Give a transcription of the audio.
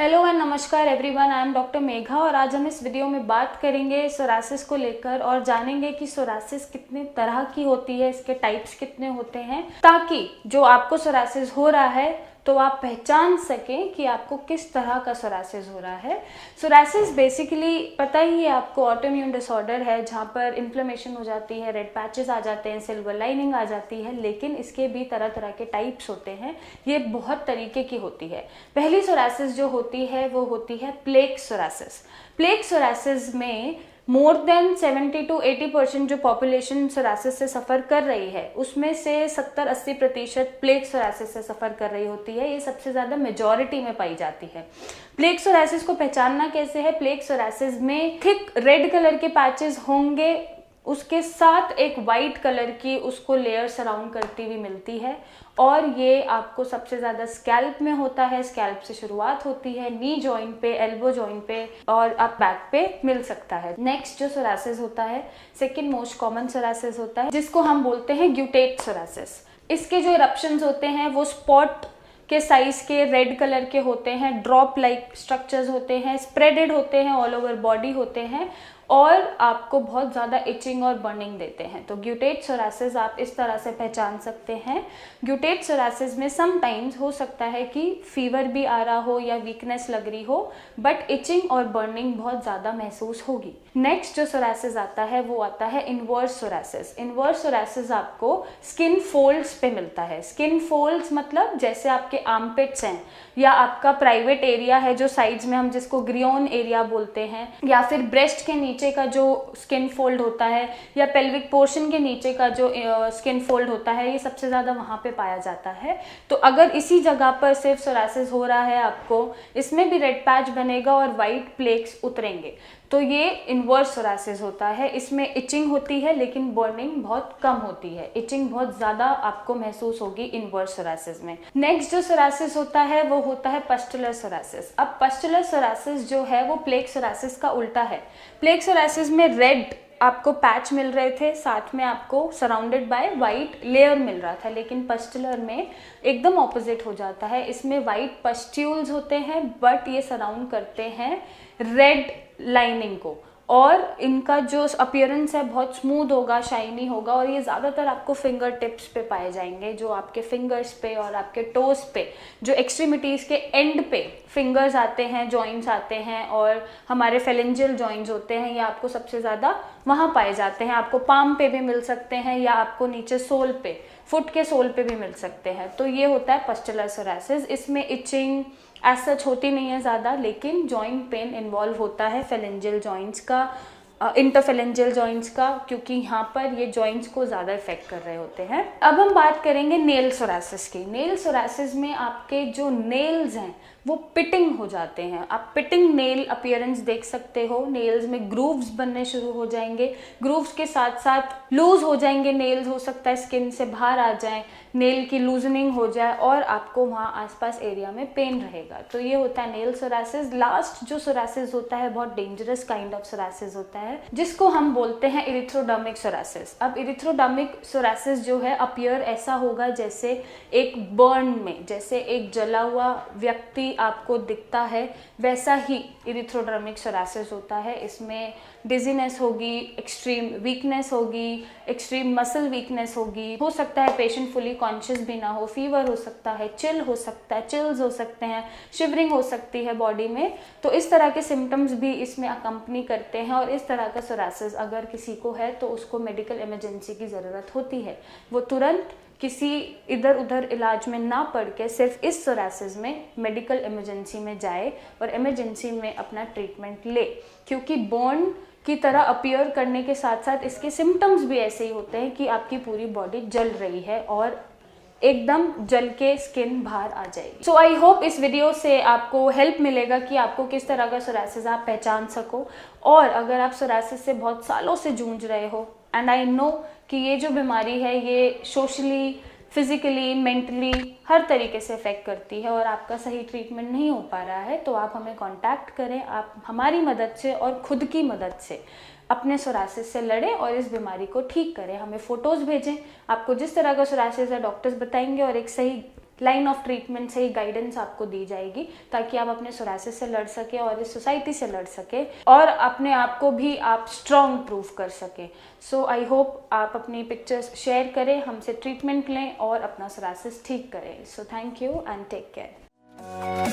Hello and नमस्कार everyone, I am doctor Megha और आज हम इस वीडियो में बात करेंगे सोरासिस को लेकर और जानेंगे कि सोरासिस कितने तरह की होती है, इसके टाइप्स कितने होते हैं, ताकि जो आपको सोरासिस हो रहा है तो आप पहचान सकें कि आपको किस तरह का सोरासिस हो रहा है। सोरासिस बेसिकली पता ही है आपको, ऑटोइम्यून डिसऑर्डर है जहाँ पर इन्फ्लेमेशन हो जाती है, रेड पैचेस आ जाते हैं, सिल्वर लाइनिंग आ जाती है। लेकिन इसके भी तरह तरह के टाइप्स होते हैं, ये बहुत तरीके की होती है। पहली सोरासिस जो होती है वो होती है प्लेक सोरासिस। प्लेक सोरासिस में मोर देन 70 to 80% जो पॉपुलेशन सोरासिस से सफ़र कर रही है उसमें से 70-80% प्लेक सोरासिस से सफ़र कर रही होती है। ये सबसे ज़्यादा मेजॉरिटी में पाई जाती है। प्लेक सोरासिस को पहचानना कैसे है? प्लेक सोरासिस में थिक रेड कलर के पैचेस होंगे, उसके साथ एक वाइट कलर की उसको लेयर सराउंड करती हुई मिलती है और ये आपको सबसे ज़्यादा स्कैल्प में होता है। स्कैल्प से शुरुआत होती है, नी जॉइंट पे, एल्बो जॉइंट पे और आप बैक पे मिल सकता है। नेक्स्ट जो सोरासिस होता है, सेकेंड मोस्ट कॉमन सोरासिस होता है जिसको हम बोलते हैं ग्यूटेट सोरासिस। इसके जो इरप्शंस होते हैं वो स्पॉट के साइज के रेड कलर के होते हैं, ड्रॉप लाइक स्ट्रक्चर्स होते हैं, स्प्रेडेड होते हैं, ऑल ओवर बॉडी होते हैं और आपको बहुत ज़्यादा इचिंग और बर्निंग देते हैं। तो ग्यूटेट सोरासिस आप इस तरह से पहचान सकते हैं। ग्यूटेट सोरासिस में समटाइम्स हो सकता है कि फीवर भी आ रहा हो या वीकनेस लग रही हो, बट इचिंग और बर्निंग बहुत ज़्यादा महसूस होगी। नेक्स्ट जो सोरासिस आता है वो आता है इनवर्स सोरासिस। इनवर्स सोरासिस आपको स्किन फोल्ड्स पे मिलता है। स्किन फोल्ड्स मतलब जैसे आपके आर्मपिट्स हैं या आपका प्राइवेट एरिया है जो साइड्स में हम जिसको ग्रियोन एरिया बोलते हैं, या फिर ब्रेस्ट के नीचे का जो स्किन फोल्ड होता है या पेल्विक पोर्शन के नीचे का जो स्किन फोल्ड होता है, ये सबसे ज़्यादा वहाँ पे पाया जाता है। तो अगर इसी जगह पर सिर्फ सोरासिस हो रहा है आपको, इसमें भी रेड पैच बनेगा और वाइट प्लेक्स उतरेंगे, तो ये इनवर्स सोरासिस होता है। इसमें इचिंग होती है लेकिन बर्निंग बहुत कम होती है। इचिंग बहुत ज़्यादा आपको महसूस होगी इनवर्स सोरासिस में। नेक्स्ट जो सोरासिस होता है वो होता है पस्टुलर सोरासिस। अब पस्टुलर सोरासिस जो है वो प्लेक सोरासिस का उल्टा है। प्लेक सोरासिस में रेड आपको पैच मिल रहे थे, साथ में आपको सराउंडेड बाय वाइट लेयर मिल रहा था, लेकिन पस्टुलर में एकदम ऑपोजिट हो जाता है। इसमें वाइट पस्ट्यूल्स होते हैं बट ये सराउंड करते हैं रेड लाइनिंग को और इनका जो अपीयरेंस है बहुत स्मूथ होगा, शाइनी होगा और ये ज़्यादातर आपको फिंगर टिप्स पे पाए जाएंगे, जो आपके फिंगर्स पे और आपके टोस पे, जो एक्सट्रीमिटीज़ के एंड पे फिंगर्स आते हैं, जॉइंट्स आते हैं और हमारे फेलेंजियल जॉइंट्स होते हैं, ये आपको सबसे ज़्यादा वहाँ पाए जाते हैं। आपको पाम पे भी मिल सकते हैं या आपको नीचे सोल पे, फुट के सोल पे भी मिल सकते हैं। तो ये होता है पस्टुलर सोरासिस। इसमें इचिंग एज सच होती नहीं है ज़्यादा, लेकिन जॉइंट पेन इन्वॉल्व होता है फेलेंजियल जॉइंट्स का, इंटरफेलेंजियल जॉइंट्स का, क्योंकि यहाँ पर ये जॉइंट्स को ज़्यादा इफेक्ट कर रहे होते हैं। अब हम बात करेंगे नेल सोरासिस की। नेल सोरासिस में आपके जो नेल्स हैं वो पिटिंग हो जाते हैं। आप पिटिंग नेल अपीयरेंस देख सकते हो। नेल्स में ग्रूव्स बनने शुरू हो जाएंगे, ग्रूव्स के साथ साथ लूज हो जाएंगे नेल्स, हो सकता है स्किन से बाहर आ जाएं, नेल की लूजनिंग हो जाए और आपको वहाँ आसपास एरिया में पेन रहेगा। तो ये होता है नेल सोरासिस। लास्ट जो सोरासिस होता है बहुत डेंजरस काइंड ऑफ सोरासिस होता है जिसको हम बोलते हैं इरिथ्रोडर्मिक सोरासिस। अब इरिथ्रोडर्मिक सोरासिस जो है अपीयर ऐसा होगा जैसे एक बर्न में, जैसे एक जला हुआ व्यक्ति आपको दिखता है, वैसा ही इरिथ्रोडर्मिक सोरासिस होता है। इसमें डिजीनेस होगी, एक्सट्रीम वीकनेस होगी, एक्सट्रीम मसल वीकनेस होगी, हो सकता है पेशेंट फुली कॉन्शियस भी ना हो, फीवर हो सकता है, चिल हो सकता है, चिल्स हो सकते हैं, शिवरिंग हो सकती है बॉडी में। तो इस तरह के सिम्टम्स भी इसमें अकम्पनी करते हैं और इस तरह का सोरासिस अगर किसी को है तो उसको मेडिकल इमरजेंसी की ज़रूरत होती है। वो तुरंत किसी इधर उधर इलाज में ना पड़ के सिर्फ इस सोरासिस में मेडिकल इमरजेंसी में जाए और इमरजेंसी में अपना ट्रीटमेंट ले, क्योंकि बर्न की तरह अपीयर करने के साथ साथ इसके सिम्टम्स भी ऐसे ही होते हैं कि आपकी पूरी बॉडी जल रही है और एकदम जल के स्किन बाहर आ जाएगी। सो आई होप इस वीडियो से आपको हेल्प मिलेगा कि आपको किस तरह का सोरासिस आप पहचान सको। और अगर आप सोरासिस से बहुत सालों से जूझ रहे हो, एंड आई नो कि ये जो बीमारी है ये सोशली, फिजिकली, मेंटली हर तरीके से इफेक्ट करती है और आपका सही ट्रीटमेंट नहीं हो पा रहा है, तो आप हमें कांटेक्ट करें। आप हमारी मदद से और खुद की मदद से अपने सोरासिस से लड़ें और इस बीमारी को ठीक करें। हमें फ़ोटोज़ भेजें, आपको जिस तरह का सोरासिस है डॉक्टर्स बताएंगे और एक सही लाइन ऑफ ट्रीटमेंट से ही गाइडेंस आपको दी जाएगी, ताकि आप अपने सोरासिस से लड़ सके और इस सोसाइटी से लड़ सके और अपने आप को भी आप स्ट्रॉन्ग प्रूव कर सके। सो आई होप आप अपनी पिक्चर्स शेयर करें, हमसे ट्रीटमेंट लें और अपना सोरासिस ठीक करें। So thank you and take care.